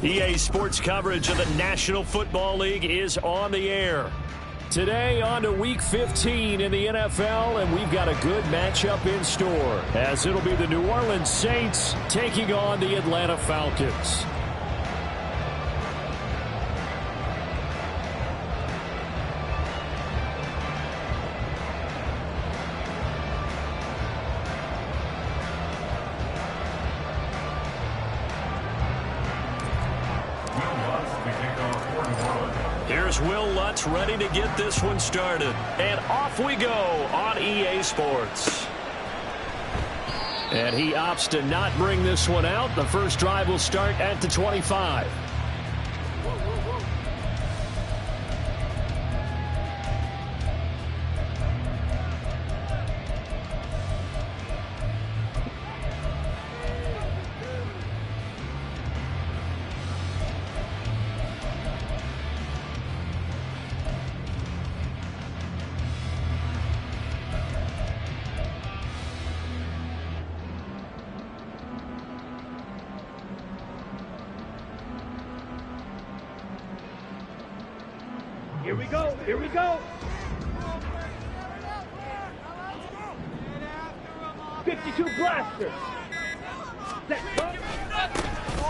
EA Sports coverage of the National Football League is on the air. Today on to Week 15 in the NFL, and we've got a good matchup in store, as it'll be the New Orleans Saints taking on the Atlanta Falcons. Here's Will Lutz ready to get this one started. And off we go on EA Sports. And he opts to not bring this one out. The first drive will start at the 25. Here we go. Here we go. 52 blaster.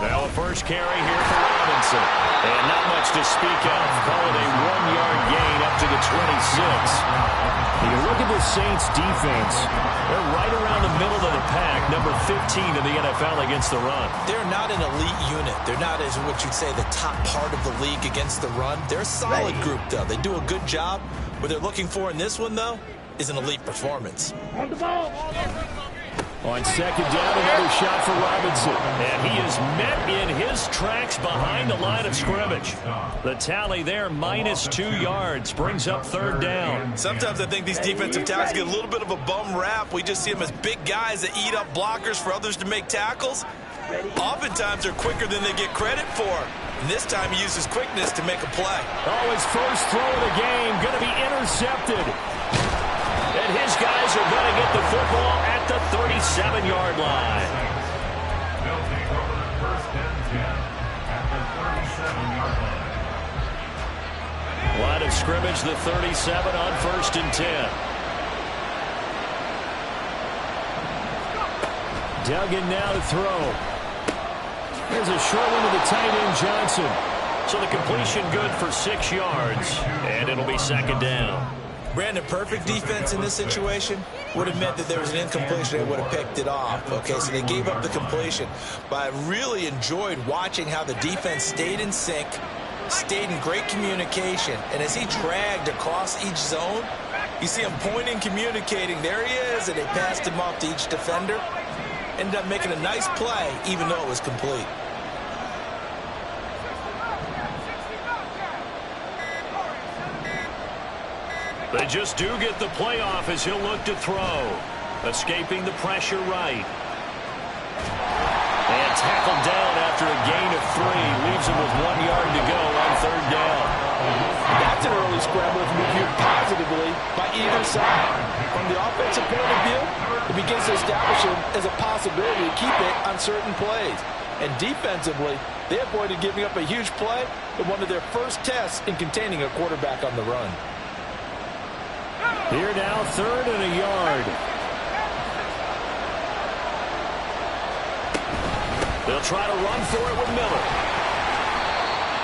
Now a first carry here for Robinson. And not much to speak of. Call it a 1-yard gain up to the 26. You look at the Saints defense. They're right around the middle of the pack, number 15 in the NFL against the run. They're not an elite unit. They're not, as what you'd say, the top part of the league against the run. They're a solid group, though. They do a good job. What they're looking for in this one, though, is an elite performance. On the ball. On second down, another shot for Robinson. And he is met in his tracks behind the line of scrimmage. The tally there, -2 yards, brings up third down. Sometimes I think these defensive tackles get a little bit of a bum rap. We just see them as big guys that eat up blockers for others to make tackles. Oftentimes, they're quicker than they get credit for. And this time, he uses quickness to make a play. Oh, his first throw of the game going to be intercepted. And his guys are going to get the football at the 37-yard line. They'll take over the first and 10 at the 37-yard line. Line of scrimmage, the 37 on first and 10. Duggan now to throw. There's a short one to the tight end, Johnson. So the completion good for 6 yards, and it'll be second down. Brandon, perfect defense in this situation would have meant that there was an incompletion. They would have picked it off. Okay, so they gave up the completion. But I really enjoyed watching how the defense stayed in sync, stayed in great communication. And as he dragged across each zone, you see him pointing, communicating. There he is, and they passed him off to each defender. Ended up making a nice play, even though it was complete. They just do get the playoff as he'll look to throw. Escaping the pressure right. And tackled down after a gain of 3. Leaves him with 1 yard to go on third down. That's an early scramble to be viewed positively by either side. From the offensive point of view, it begins to establish him as a possibility to keep it on certain plays. And defensively, they avoided giving up a huge play in one of their first tests in containing a quarterback on the run. Here now, 3rd and a yard. They'll try to run for it with Miller.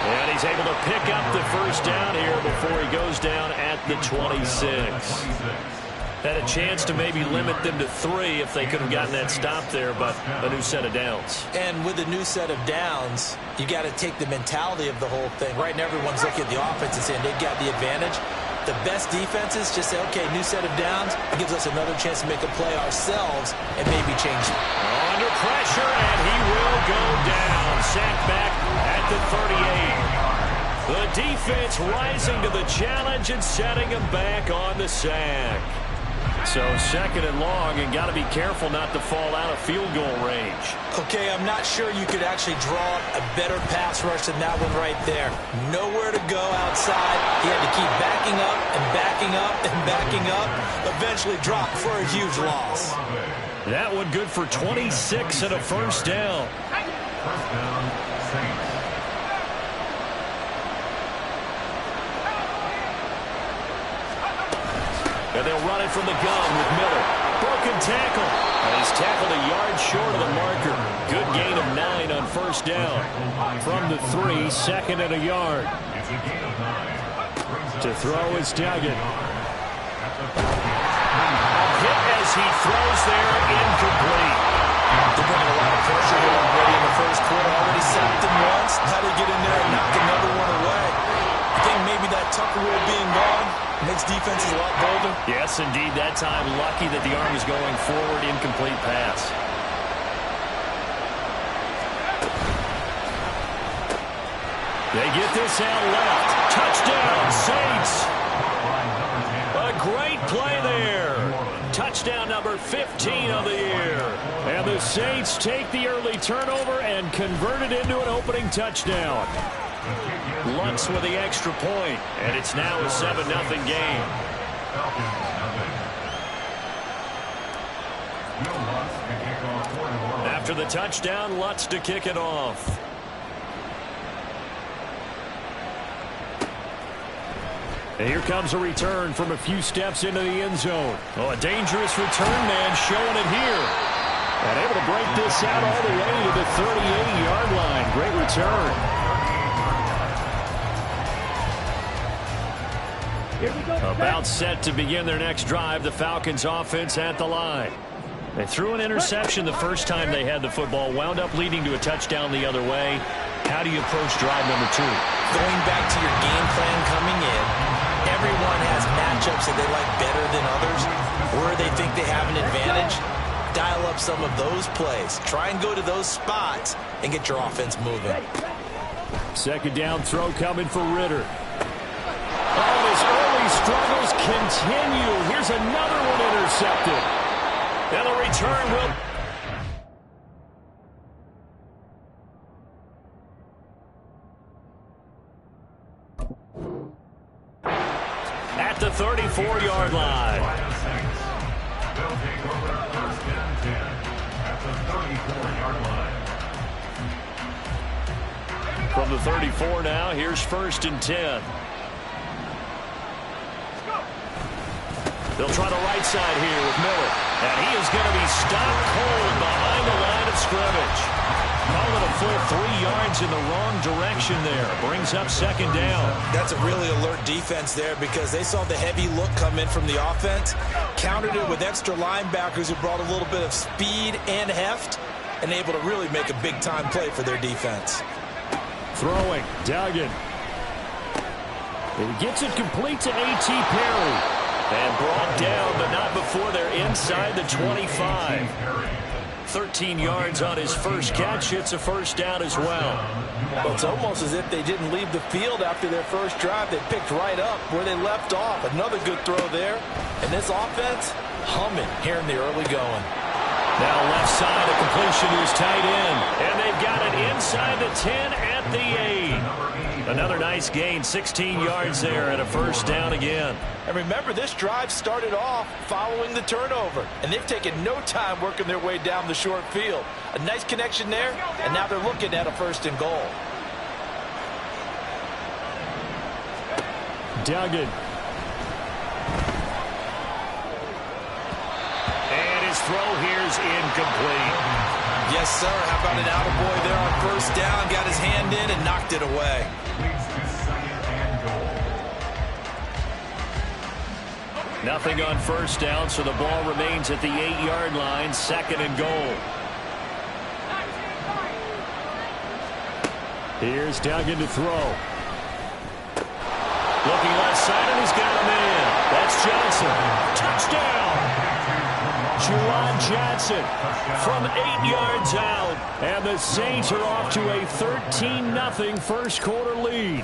And he's able to pick up the first down here before he goes down at the 26. Had a chance to maybe limit them to 3 if they could have gotten that stop there, but a new set of downs. And with a new set of downs, you got to take the mentality of the whole thing. Right now, everyone's looking at the offense and saying they've got the advantage. The best defenses just say, okay, new set of downs. It gives us another chance to make a play ourselves and maybe change it. Under pressure, and he will go down. Sacked back at the 38. The defense rising to the challenge and setting him back on the sack. So 2nd and long, and got to be careful not to fall out of field goal range. Okay, I'm not sure you could actually draw a better pass rush than that one right there. Nowhere to go outside. He had to keep backing up and backing up and backing up. Eventually dropped for a huge loss. That one good for 26 and a first down. First down, Saints. And they'll run it from the gun with Miller. Broken tackle. And he's tackled a yard short of the marker. Good gain of 9 on first down. From the 3, second and a yard. To throw is Duggan. Hit as he throws there, incomplete. They're bringing a lot of pressure here already in the first quarter. Already sacked him once. How do you get in there and knock another one away? I think maybe that Tucker rule being gone makes defenses a lot bolder. Yes, indeed. That time, lucky that the arm was going forward. Incomplete pass. They get this out left. Touchdown, Saints. A great play there. Touchdown number 15 of the year. And the Saints take the early turnover and convert it into an opening touchdown. Lutz with the extra point, and it's now a 7-0 game. After the touchdown, Lutz to kick it off. And here comes a return from a few steps into the end zone. Oh, a dangerous return man showing it here. And able to break this out all the way to the 38-yard line. Great return. Here we go. About set to begin their next drive. The Falcons offense at the line. They threw an interception the first time they had the football. Wound up leading to a touchdown the other way. How do you approach drive number 2? Going back to your game plan coming in, everyone has matchups that they like better than others, where they think they have an advantage. Dial up some of those plays. Try and go to those spots and get your offense moving. Second down throw coming for Ritter. Oh, his early struggles continue. Here's another one intercepted. And the return will... At the 34-yard line. They'll take over first and 10 at the 34-yard line. From the 34 now, here's first and 10. They'll try the right side here with Miller. And he is going to be stopped cold behind the line of scrimmage. Call it a full 3 yards in the wrong direction there. Brings up second down. That's a really alert defense there because they saw the heavy look come in from the offense, countered it with extra linebackers who brought a little bit of speed and heft, and able to really make a big-time play for their defense. Throwing, Duggan. He gets it complete to A.T. Perry. And brought down, but not before they're inside the 25. 13 yards on his first catch. It's a first down as well. Well, it's almost as if they didn't leave the field after their first drive. They picked right up where they left off. Another good throw there. And this offense, humming here in the early going. Now left side, a completion to his tight end. And they've got it inside the 10 at the 8. Another nice gain, 16 yards there and a first down again. And remember, this drive started off following the turnover, and they've taken no time working their way down the short field. A nice connection there, and now they're looking at a first and goal. Duggan. And his throw here is incomplete. Yes, sir. How about an attaboy there on first down? Got his hand in and knocked it away. Nothing on first down, so the ball remains at the 8-yard line, second and goal. Here's Duggan to throw. Looking left side, and he's got him in. That's Johnson. Touchdown! Juwan Johnson from 8 yards out. And the Saints are off to a 13-0 first quarter lead.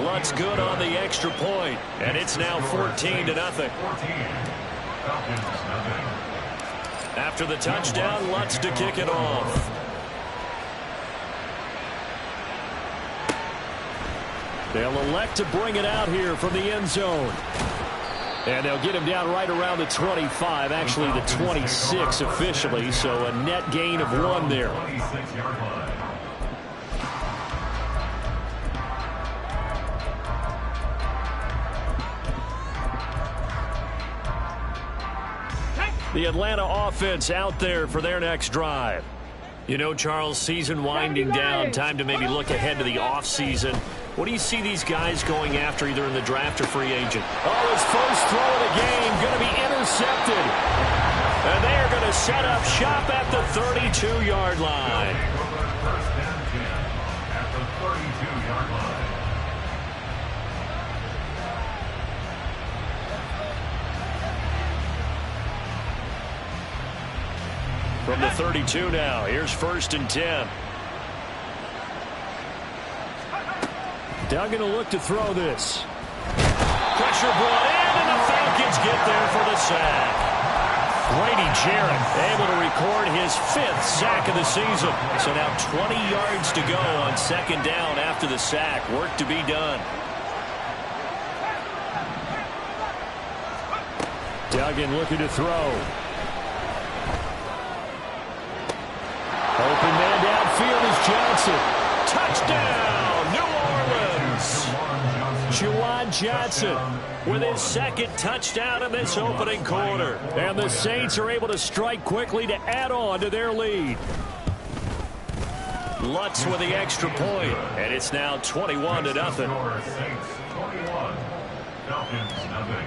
Lutz good on the extra point, and it's now 14-0. After the touchdown, Lutz to kick it off. They'll elect to bring it out here from the end zone. And they'll get him down right around the 25, actually the 26 officially, so a net gain of 1 there. The Atlanta offense out there for their next drive. You know, Charles, season winding down, time to maybe look ahead to the offseason. What do you see these guys going after either in the draft or free agent? Oh, his first throw of the game going to be intercepted. And they are going to set up shop at the 32-yard line. First and 10 at the 32-yard line. From the 32 now, here's 1st and 10. Doug going to look to throw this. Pressure brought in, and the Falcons get there for the sack. Grady Jarrett able to record his 5th sack of the season. So now 20 yards to go on 2nd down after the sack. Work to be done. Duggan looking to throw. Open man downfield is Johnson. Touchdown, New Orleans. Juwan Johnson with his 2nd touchdown in this opening quarter. And the Saints are able to strike quickly to add on to their lead. Lutz with the extra point, and it's now 21-0. Saints 21, Falcons nothing.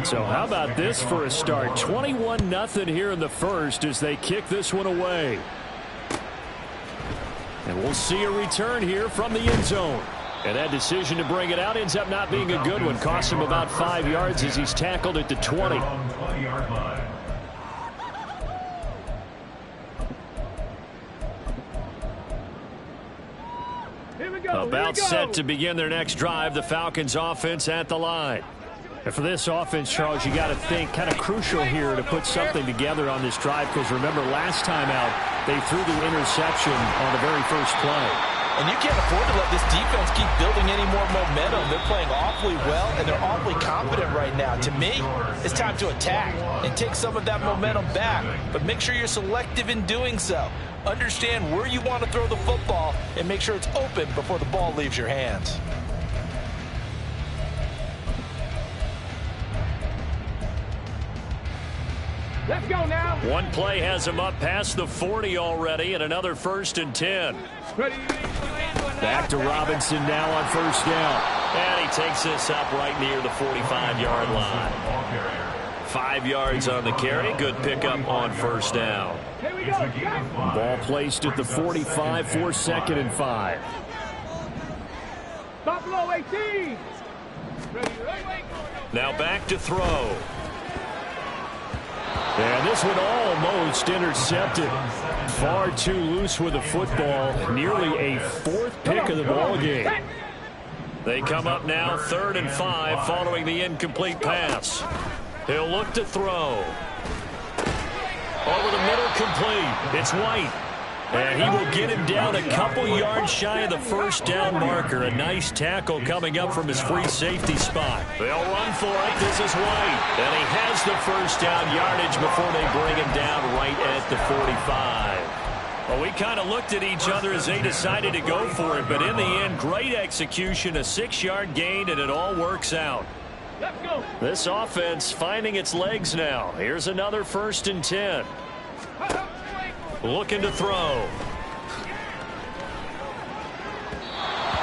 So how about this for a start? 21-0 here in the first as they kick this one away. And we'll see a return here from the end zone. And that decision to bring it out ends up not being a good one. Costs him about 5 yards as he's tackled at the 20. About set to begin their next drive. The Falcons offense at the line. And for this offense, Charles, you got to think kind of crucial here to put something together on this drive, because remember last time out they threw the interception on the very first play. And you can't afford to let this defense keep building any more momentum. They're playing awfully well, and they're awfully confident right now. To me, it's time to attack and take some of that momentum back. But make sure you're selective in doing so. Understand where you want to throw the football and make sure it's open before the ball leaves your hands. Let's go now. One play has him up past the 40 already, and another 1st and 10. Back to Robinson now on 1st down. And he takes this up right near the 45-yard line. 5 yards on the carry. Good pickup on 1st down. Here we go. Ball placed at the 45 for 2nd and 5. Buffalo 18. Now back to throw. And this one almost intercepted. Far too loose with the football. Nearly a 4th pick of the ball game. They come up now 3rd and 5 following the incomplete pass. He'll look to throw. Over the middle, complete. It's White. And he will get him down a couple yards shy of the 1st down marker. A nice tackle coming up from his free safety spot. They'll run for it. This is White. And he has the 1st down yardage before they bring him down right at the 45. Well, we kind of looked at each other as they decided to go for it. But in the end, great execution, a 6-yard gain, and it all works out. Let's go. This offense finding its legs now. Here's another 1st and 10. Looking to throw.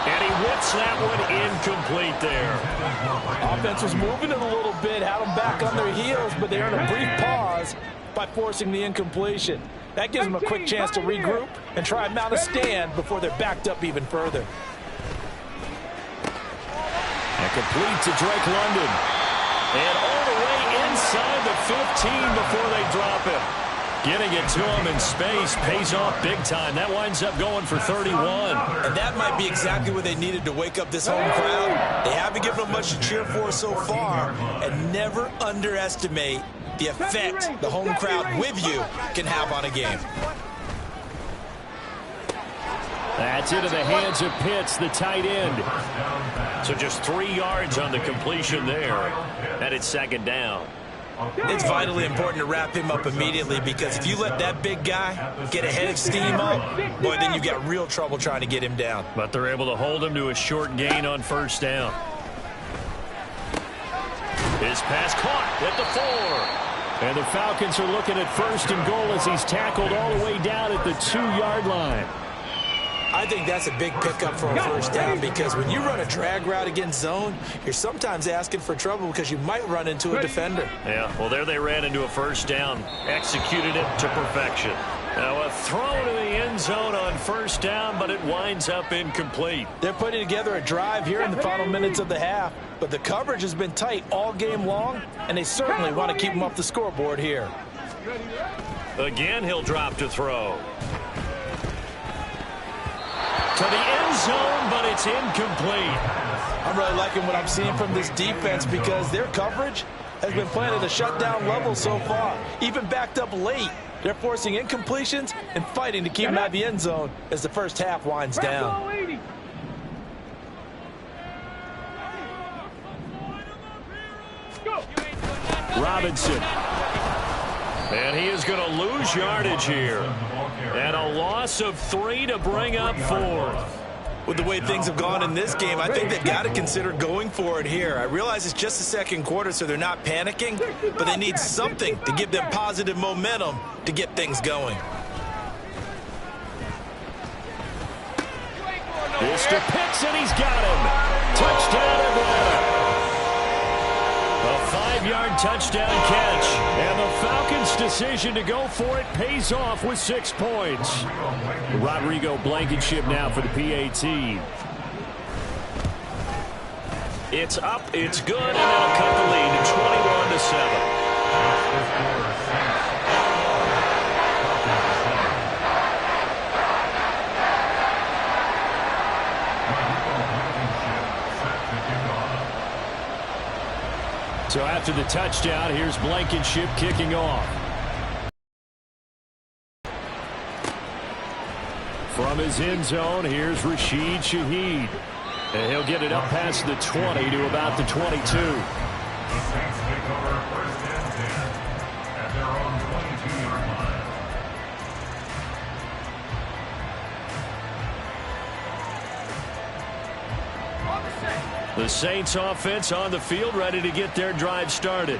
And he whips that one incomplete there. Offense was moving it a little bit, had them back on their heels, but they earned a brief pause by forcing the incompletion. That gives them a quick chance to regroup and try and mount a stand before they're backed up even further. And complete to Drake London. And all the way inside the 15 before they drop it. Getting it to him in space pays off big time. That winds up going for 31. And that might be exactly what they needed to wake up this home crowd. They haven't given them much to cheer for so far. And never underestimate the effect the home crowd with you can have on a game. That's into the hands of Pitts, the tight end. So just 3 yards on the completion there. And it's 2nd down. It's vitally important to wrap him up immediately, because if you let that big guy get a head of steam up, boy, then you've got real trouble trying to get him down. But they're able to hold him to a short gain on 1st down. His His pass caught at the 4. And the Falcons are looking at 1st and goal as he's tackled all the way down at the 2-yard line. I think that's a big pickup for a first down, because when you run a drag route against zone, you're sometimes asking for trouble because you might run into a defender. Yeah, well, there they ran into a first down, executed it to perfection. Now a throw to the end zone on first down, but it winds up incomplete. They're putting together a drive here in the final minutes of the half, but the coverage has been tight all game long, and they certainly want to keep them off the scoreboard here. Again, he'll drop to throw. To the end zone, but it's incomplete. I'm really liking what I'm seeing from this defense, because their coverage has been playing at a shutdown level so far. Even backed up late, they're forcing incompletions and fighting to keep them out of the end zone as the first half winds down. Robinson. And he is going to lose yardage here. And a loss of 3 to bring up 4th. With the way things have gone in this game, I think they've got to consider going for it here. I realize it's just the second quarter, so they're not panicking, but they need something to give them positive momentum to get things going. Mr. Pitts, and he's got him. Touchdown, Atlanta. A 5-yard touchdown catch. And the Falcons' decision to go for it pays off with 6 points. Rodrigo Blankenship now for the PAT. It's up, it's good, and they'll cut the lead to 21-7. So after the touchdown, here's Blankenship kicking off. From his end zone, here's Rashid Shaheed. And he'll get it up past the 20 to about the 22. The Saints take over 1st and 10 at their own 22-yard line. The Saints offense on the field, ready to get their drive started.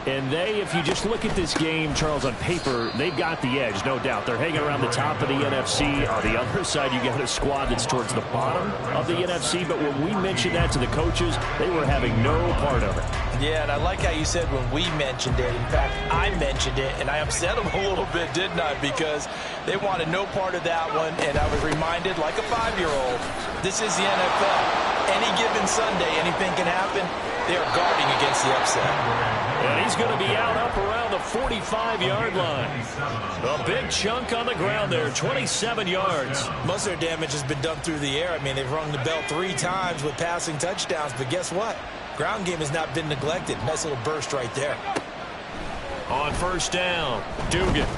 And they, if you just look at this game, Charles, on paper, they've got the edge, no doubt. They're hanging around the top of the NFC. On the other side, you got a squad that's towards the bottom of the NFC. But when we mentioned that to the coaches, they were having no part of it. Yeah, and I like how you said when we mentioned it. In fact, I mentioned it, and I upset them a little bit, didn't I? Because they wanted no part of that one, and I was reminded, like a 5-year-old, this is the NFL. Any given Sunday, anything can happen. They are guarding against the upset. And he's going to be out up around the 45-yard line. A big chunk on the ground there, 27 yards. Most of their damage has been done through the air. I mean, they've rung the bell 3 times with passing touchdowns, but guess what? Ground game has not been neglected. Nice little burst right there. On first down, Dugan.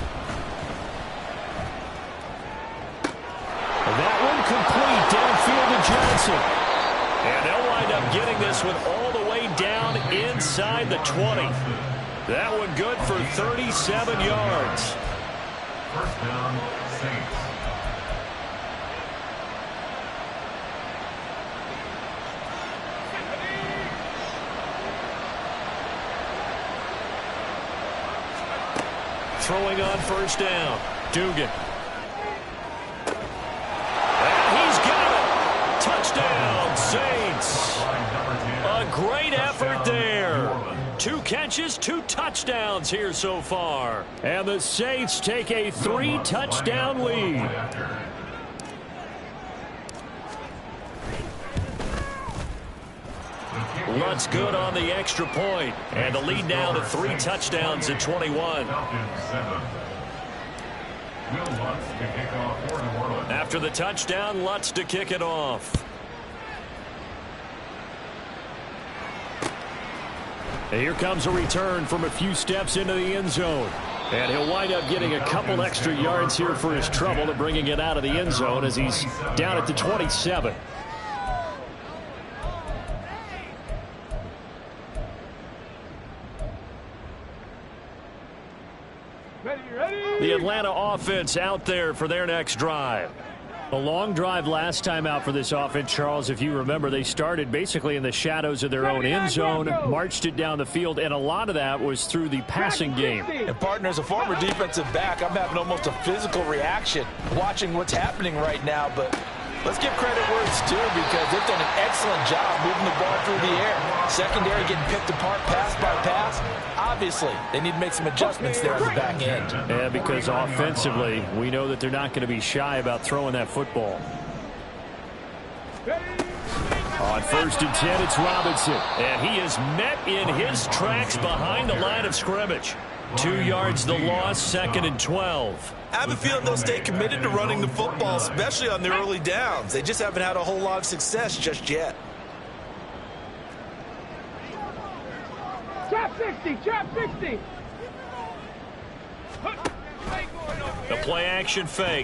And that one complete downfield to Johnson. And they'll wind up getting this one all the way down inside the 20. That one good for 37 yards. First down, Saints. Throwing on first down, Dugan. And he's got it. Touchdown, Saints. A great effort there. 2 catches, 2 touchdowns here so far. And the Saints take a 3-touchdown lead. Lutz good on the extra point. And the lead now to 3 touchdowns at 21. After the touchdown, Lutz to kick it off. And here comes a return from a few steps into the end zone. And he'll wind up getting a couple extra yards here for his trouble to bringing it out of the end zone as he's down at the 27. Ready, ready. The Atlanta offense out there for their next drive. A long drive last time out for this offense, Charles. If you remember, they started basically in the shadows of their own end zone, marched it down the field, and a lot of that was through the passing game. And, partner, as a former defensive back, I'm having almost a physical reaction watching what's happening right now. But let's give credit where it's due because they've done an excellent job moving the ball through the air. Secondary getting picked apart pass by pass. Obviously, they need to make some adjustmts there on the back end. Yeah, because offensively, we know that they're not going to be shy about throwing that football. On 1st and 10, it's Robinson. And he is met in his tracks behind the line of scrimmage. 2 yards the loss, 2nd and 12. I have a feeling they'll stay committed to running the football, especially on their early downs. They just haven't had a whole lot of success just yet. Trap 60, trap 60. The play action fake.